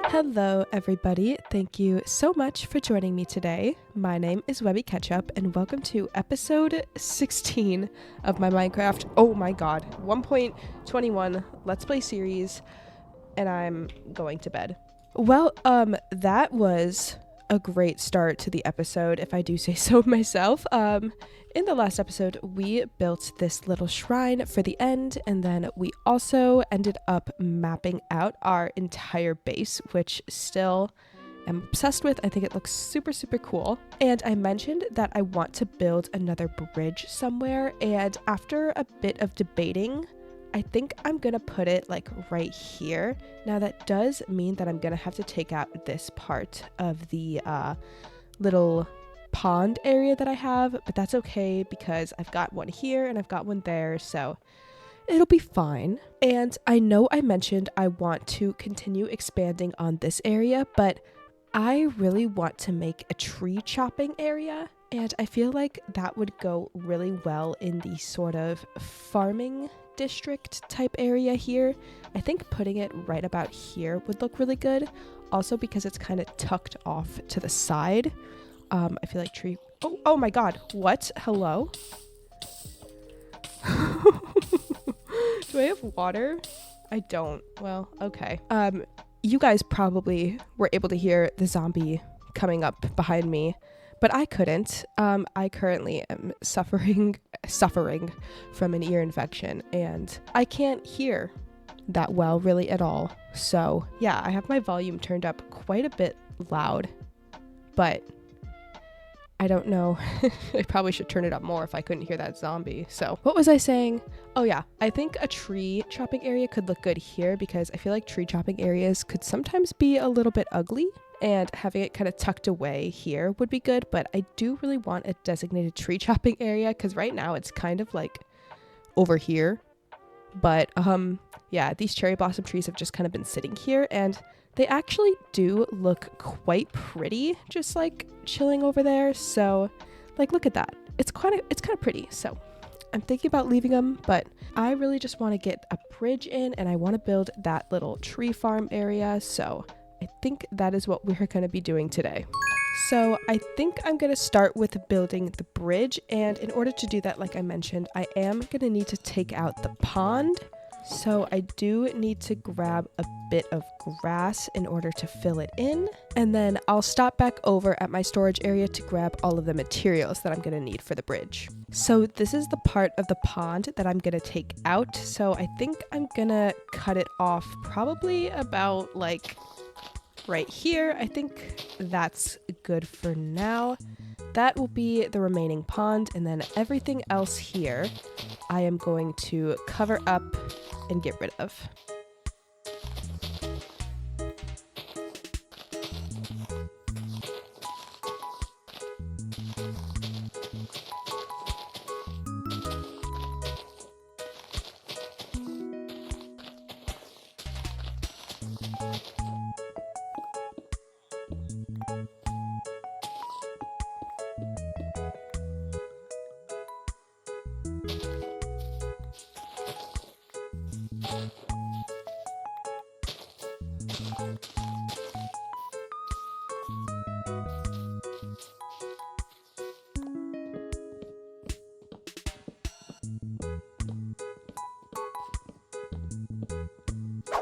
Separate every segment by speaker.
Speaker 1: Hello, everybody. Thank you so much for joining me today. My name is Webby Ketchup, and welcome to episode 16 of my Minecraft, oh my god, 1.21 Let's Play series, and I'm going to bed. Well, that was a great start to the episode, if I do say so myself. In the last episode, we built this little shrine for the end, and then we also ended up mapping out our entire base, which still am obsessed with. I think it looks super, super cool. And I mentioned that I want to build another bridge somewhere, and after a bit of debating, I think I'm gonna put it like right here. Now that does mean that I'm gonna have to take out this part of the little pond area that I have, but that's okay because I've got one here and I've got one there, so it'll be fine. And I know I mentioned I want to continue expanding on this area, but I really want to make a tree chopping area, and I feel like that would go really well in the sort of farming district type area here. I think putting it right about here would look really good, also because it's kind of tucked off to the side. I feel like tree... Oh my god, what? Hello? Do I have water? I don't. Well, okay. You guys probably were able to hear the zombie coming up behind me, but I couldn't. I currently am suffering from an ear infection, and I can't hear that well really at all. So yeah, I have my volume turned up quite a bit loud, but I don't know. I probably should turn it up more if I couldn't hear that zombie. So what was I saying? Oh yeah, I think a tree chopping area could look good here because I feel like tree chopping areas could sometimes be a little bit ugly, and having it kind of tucked away here would be good, but I do really want a designated tree chopping area because right now it's kind of like over here. But yeah, these cherry blossom trees have just kind of been sitting here, and they actually do look quite pretty, just like chilling over there. So like, look at that. It's kind of pretty. So I'm thinking about leaving them, but I really just want to get a bridge in, and I want to build that little tree farm area. So I think that is what we're going to be doing today. So I think I'm going to start with building the bridge, and in order to do that, like I mentioned, I am going to need to take out the pond. So I do need to grab a bit of grass in order to fill it in, and then I'll stop back over at my storage area to grab all of the materials that I'm going to need for the bridge. So this is the part of the pond that I'm going to take out, so I think I'm going to cut it off probably about like right here. I think that's good for now. That will be the remaining pond, and then everything else here I am going to cover up and get rid of.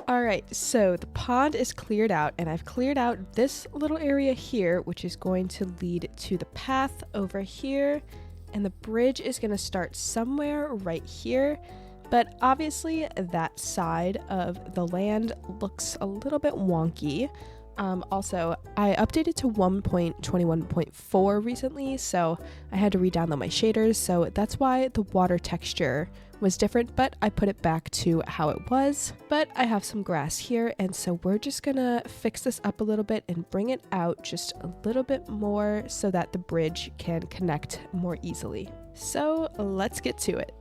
Speaker 1: Alright, so the pond is cleared out, and I've cleared out this little area here, which is going to lead to the path over here, and the bridge is going to start somewhere right here, but obviously that side of the land looks a little bit wonky. Also, I updated to 1.21.4 recently, so I had to re-download my shaders, so that's why the water texture was different, but I put it back to how it was. But I have some grass here, and so we're just gonna fix this up a little bit and bring it out just a little bit more so that the bridge can connect more easily. So let's get to it.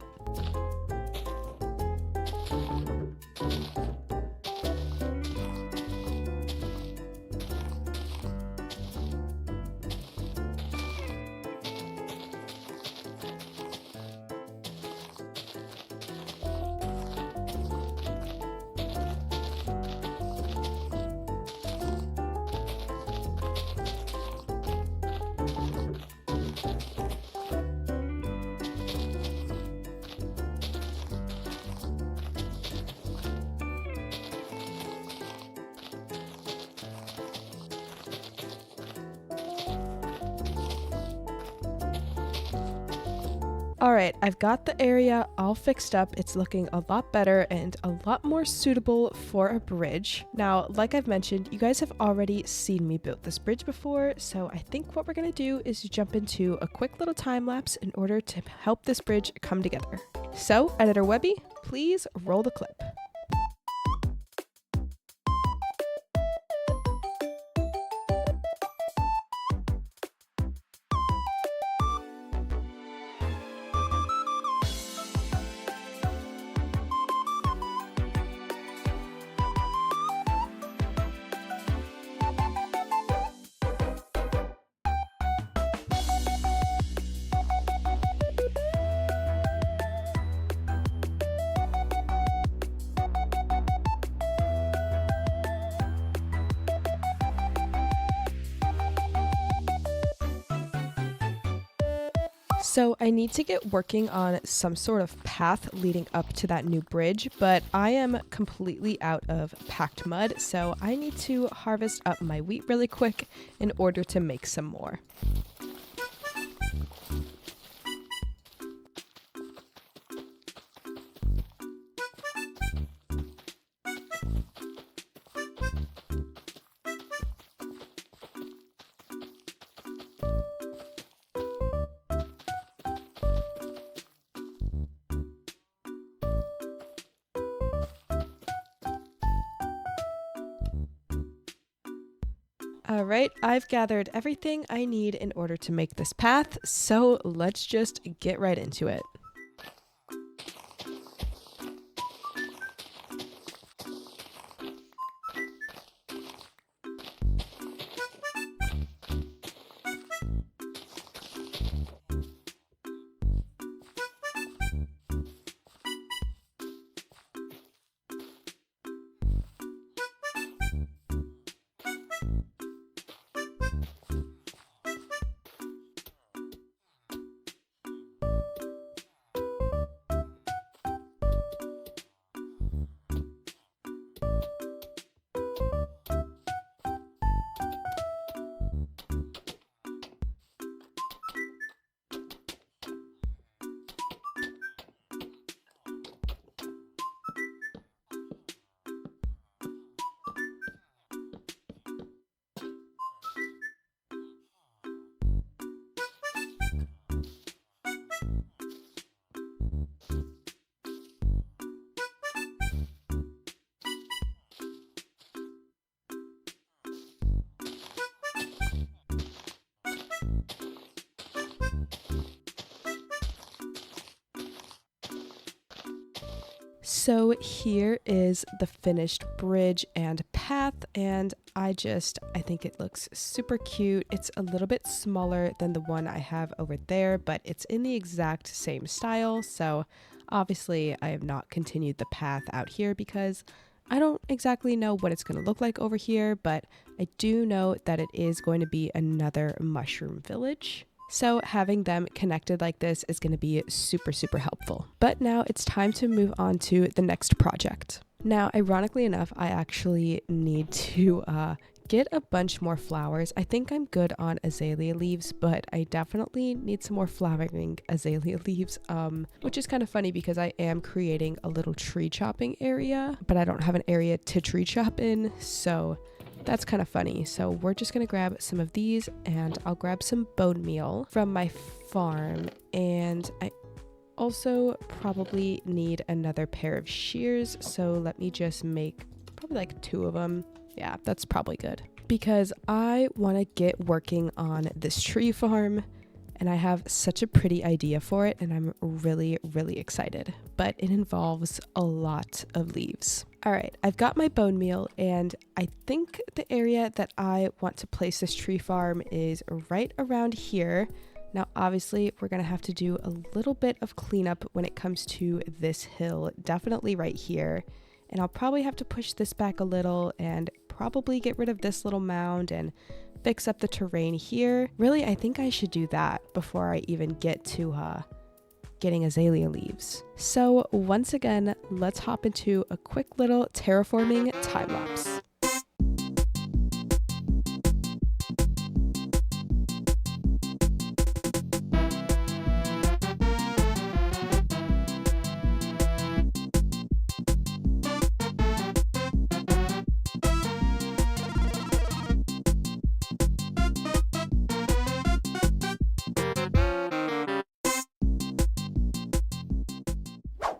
Speaker 1: All right, I've got the area all fixed up. It's looking a lot better and a lot more suitable for a bridge. Now, like I've mentioned, you guys have already seen me build this bridge before, so I think what we're gonna do is jump into a quick little time lapse in order to help this bridge come together. So, Editor Webby, please roll the clip. So I need to get working on some sort of path leading up to that new bridge, but I am completely out of packed mud, so I need to harvest up my wheat really quick in order to make some more. All right, I've gathered everything I need in order to make this path, so let's just get right into it. So here is the finished bridge and path, and I think it looks super cute. It's a little bit smaller than the one I have over there, but it's in the exact same style. So obviously I have not continued the path out here because I don't exactly know what it's going to look like over here, but I do know that it is going to be another mushroom village. So having them connected like this is going to be super, super helpful. But now it's time to move on to the next project. Now, ironically enough, I actually need to get a bunch more flowers. I think I'm good on azalea leaves, but I definitely need some more flowering azalea leaves, which is kind of funny because I am creating a little tree chopping area, but I don't have an area to tree chop in, so that's kind of funny. So we're just gonna grab some of these, and I'll grab some bone meal from my farm, and I also probably need another pair of shears, so let me just make probably like 2 of them. Yeah, that's probably good because I want to get working on this tree farm, and I have such a pretty idea for it, and I'm really, really excited, but it involves a lot of leaves. All right, I've got my bone meal, and I think the area that I want to place this tree farm is right around here. Now, obviously, we're gonna have to do a little bit of cleanup when it comes to this hill, definitely right here. And I'll probably have to push this back a little and probably get rid of this little mound and fix up the terrain here. Really, I think I should do that before I even get to getting azalea leaves. So once again, let's hop into a quick little terraforming time lapse.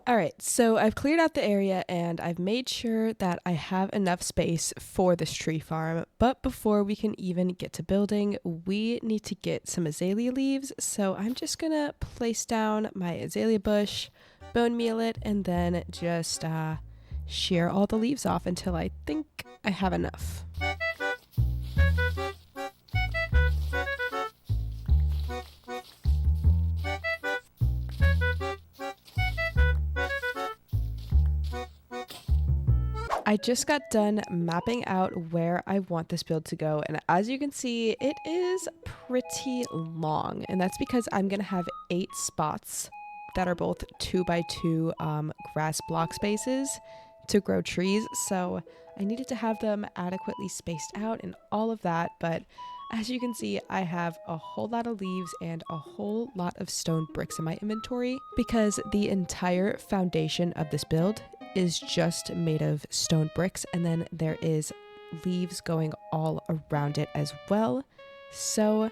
Speaker 1: All right, so I've cleared out the area and I've made sure that I have enough space for this tree farm. But before we can even get to building, we need to get some azalea leaves. So I'm just gonna place down my azalea bush, bone meal it, and then just shear all the leaves off until I think I have enough. I just got done mapping out where I want this build to go, and as you can see, it is pretty long, and that's because I'm gonna have 8 spots that are both 2x2 grass block spaces to grow trees, so I needed to have them adequately spaced out and all of that. But as you can see, I have a whole lot of leaves and a whole lot of stone bricks in my inventory because the entire foundation of this build is just made of stone bricks, and then there is leaves going all around it as well. So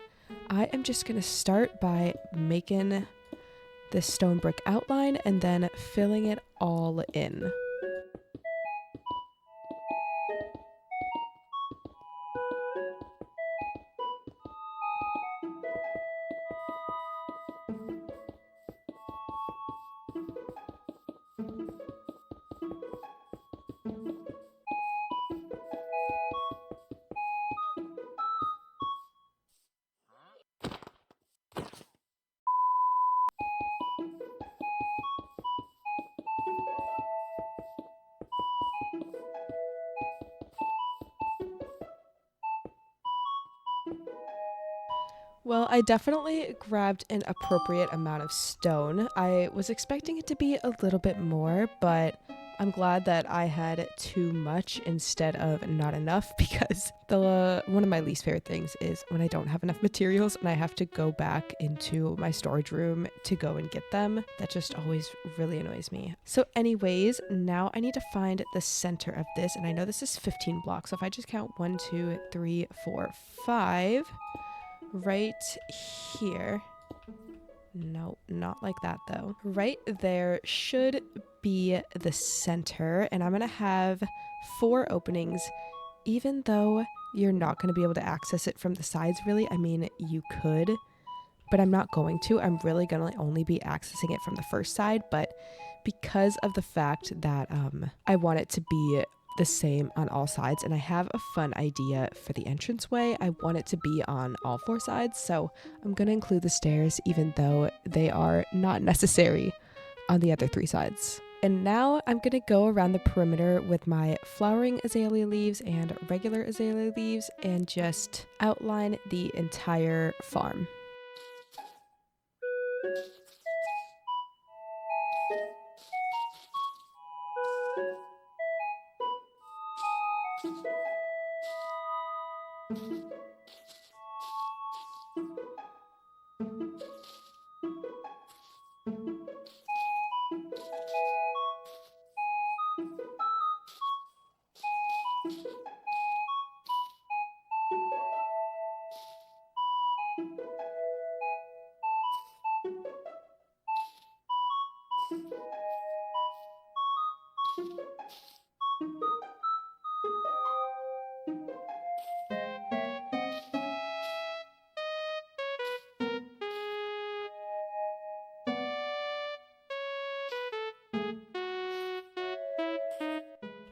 Speaker 1: I am just gonna start by making this stone brick outline and then filling it all in. Well, I definitely grabbed an appropriate amount of stone. I was expecting it to be a little bit more, but I'm glad that I had too much instead of not enough because one of my least favorite things is when I don't have enough materials and I have to go back into my storage room to go and get them. That just always really annoys me. So anyways, now I need to find the center of this, and I know this is 15 blocks. So if I just count 1, 2, 3, 4, 5... right here. No, not like that though. Right there should be the center, and I'm gonna have 4 openings, even though you're not gonna be able to access it from the sides really. I mean, you could, but I'm not going to. I'm really gonna only be accessing it from the first side, but because of the fact that I want it to be the same on all sides, and I have a fun idea for the entranceway. I want it to be on all 4 sides, so I'm gonna include the stairs even though they are not necessary on the other 3 sides. And now I'm gonna go around the perimeter with my flowering azalea leaves and regular azalea leaves and just outline the entire farm.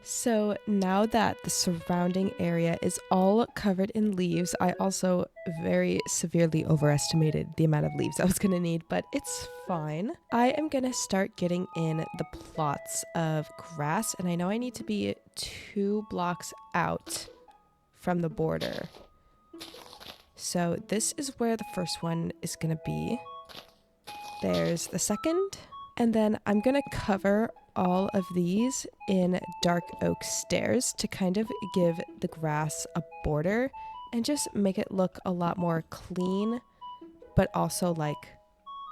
Speaker 1: So now that the surrounding area is all covered in leaves, I also very severely overestimated the amount of leaves I was going to need, but it's fine. I am going to start getting in the plots of grass, and I know I need to be 2 blocks out from the border. So this is where the first one is going to be. There's the second, and then I'm going to cover all of these in dark oak stairs to kind of give the grass a border and just make it look a lot more clean, but also like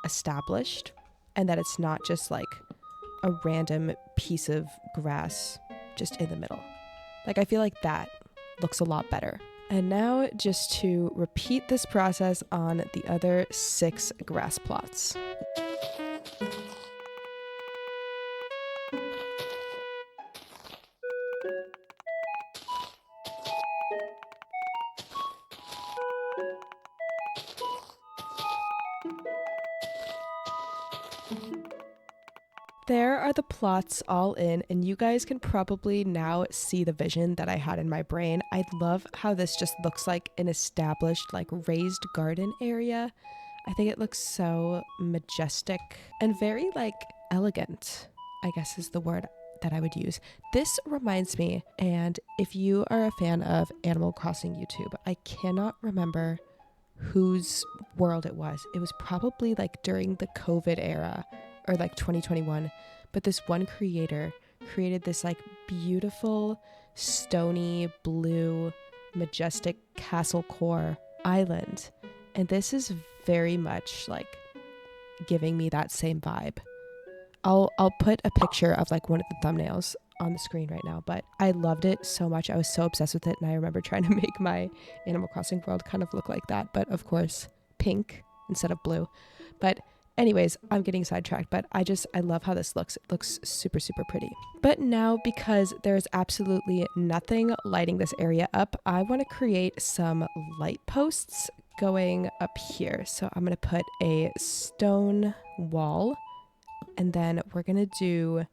Speaker 1: established, and that it's not just like a random piece of grass just in the middle. Like, I feel like that looks a lot better. And now just to repeat this process on the other 6 grass plots. There are the plots all in, and you guys can probably now see the vision that I had in my brain. I love how this just looks like an established, like, raised garden area. I think it looks so majestic and very, like, elegant, I guess is the word that I would use. This reminds me, and if you are a fan of Animal Crossing YouTube, I cannot remember whose world it was. It was probably like during the COVID era or like 2021, but this one creator created this like beautiful stony blue majestic castle core island, and this is very much like giving me that same vibe. I'll put a picture of like one of the thumbnails on the screen right now, but I loved it so much. I was so obsessed with it, and I remember trying to make my Animal Crossing world kind of look like that, but of course pink instead of blue. But anyways, I'm getting sidetracked, but I love how this looks. It looks super, super pretty. But now, because there's absolutely nothing lighting this area up, I want to create some light posts going up here. So I'm going to put a stone wall, and then we're going to do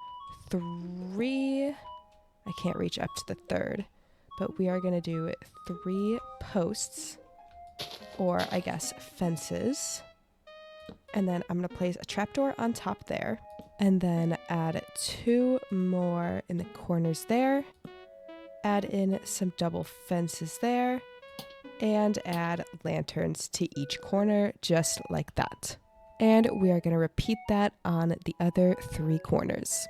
Speaker 1: 3, I can't reach up to the third, but we are going to do 3 posts, or I guess fences. And then I'm going to place a trapdoor on top there, and then add 2 more in the corners there, add in some double fences there, and add lanterns to each corner just like that. And we are going to repeat that on the other 3 corners.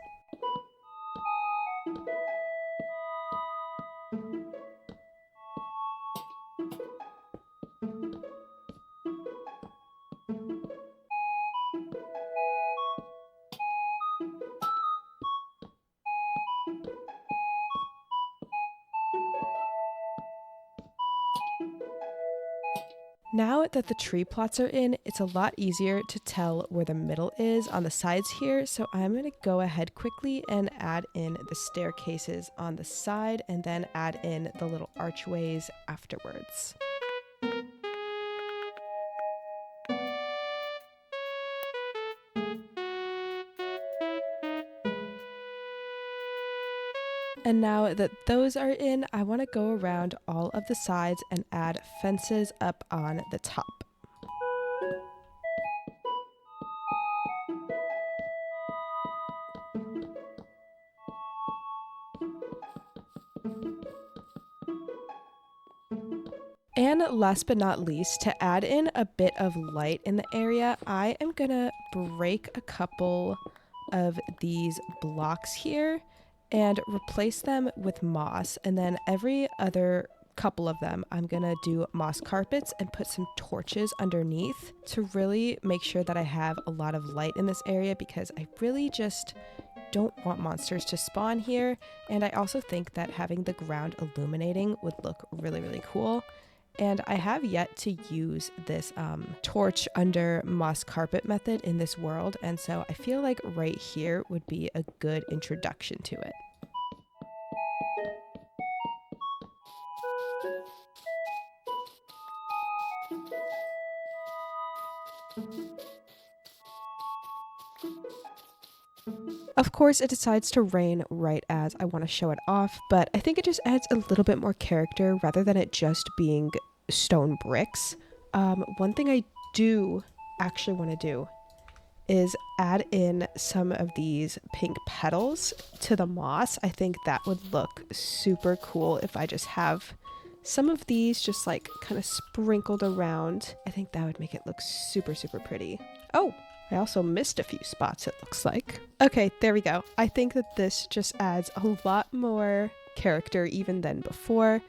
Speaker 1: Now that the tree plots are in, it's a lot easier to tell where the middle is on the sides here, so I'm going to go ahead quickly and add in the staircases on the side, and then add in the little archways afterwards. And now that those are in, I want to go around all of the sides and add fences up on the top. And last but not least, to add in a bit of light in the area, I am gonna break a couple of these blocks here and replace them with moss, and then every other couple of them I'm gonna do moss carpets and put some torches underneath to really make sure that I have a lot of light in this area, because I really just don't want monsters to spawn here, and I also think that having the ground illuminating would look really, really cool. And I have yet to use this torch under moss carpet method in this world, and so I feel like right here would be a good introduction to it. Of course, it decides to rain right as I want to show it off, but I think it just adds a little bit more character rather than it just being stone bricks. One thing I do actually want to do is add in some of these pink petals to the moss. I think that would look super cool if I just have some of these just like kind of sprinkled around. I think that would make it look super, super pretty. Oh, I also missed a few spots, it looks like. Okay, there we go. I think that this just adds a lot more character even than before.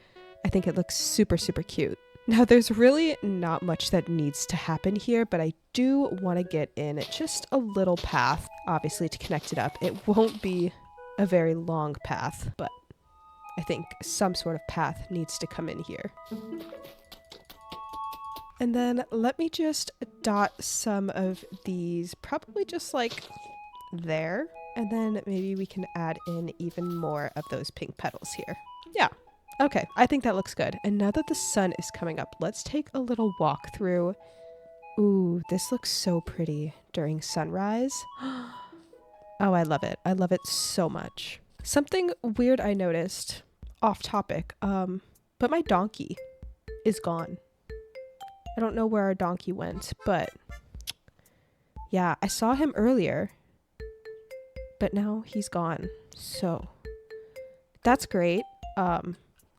Speaker 1: I think it looks super, super cute. Now, there's really not much that needs to happen here, but I do want to get in just a little path, obviously, to connect it up. It won't be a very long path, but I think some sort of path needs to come in here. And then let me just dot some of these, probably just like there. and then maybe we can add in even more of those pink petals here. Yeah. Okay, I think that looks good. And now that the sun is coming up, let's take a little walk through. Ooh, this looks so pretty during sunrise. Oh, I love it. I love it so much. Something weird I noticed, off topic, but my donkey is gone. I don't know where our donkey went, but yeah, I saw him earlier, but now he's gone. So that's great.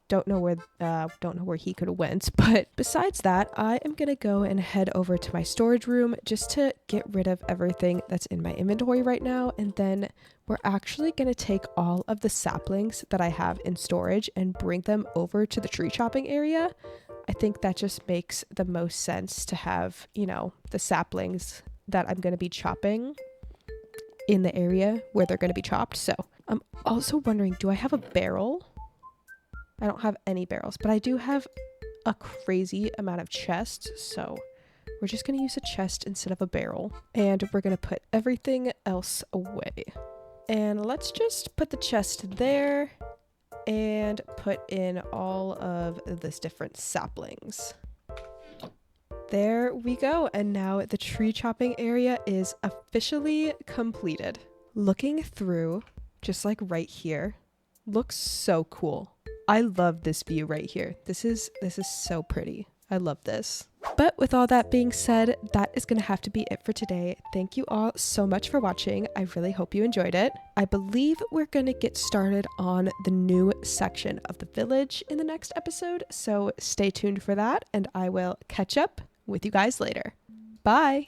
Speaker 1: Don't know where he could have went, but besides that, I am gonna go and head over to my storage room just to get rid of everything that's in my inventory right now, and then we're actually gonna take all of the saplings that I have in storage and bring them over to the tree chopping area. I think that just makes the most sense to have, you know, the saplings that I'm gonna be chopping in the area where they're gonna be chopped. So I'm also wondering, do I have a barrel? I don't have any barrels, but I do have a crazy amount of chests, so we're just going to use a chest instead of a barrel, and we're going to put everything else away. And let's just put the chest there and put in all of this different saplings. There we go, and now the tree chopping area is officially completed. Looking through, just like right here, looks so cool. I love this view right here. This is so pretty. I love this. But with all that being said, that is going to have to be it for today. Thank you all so much for watching. I really hope you enjoyed it. I believe we're going to get started on the new section of the village in the next episode, so stay tuned for that, and I will catch up with you guys later. Bye!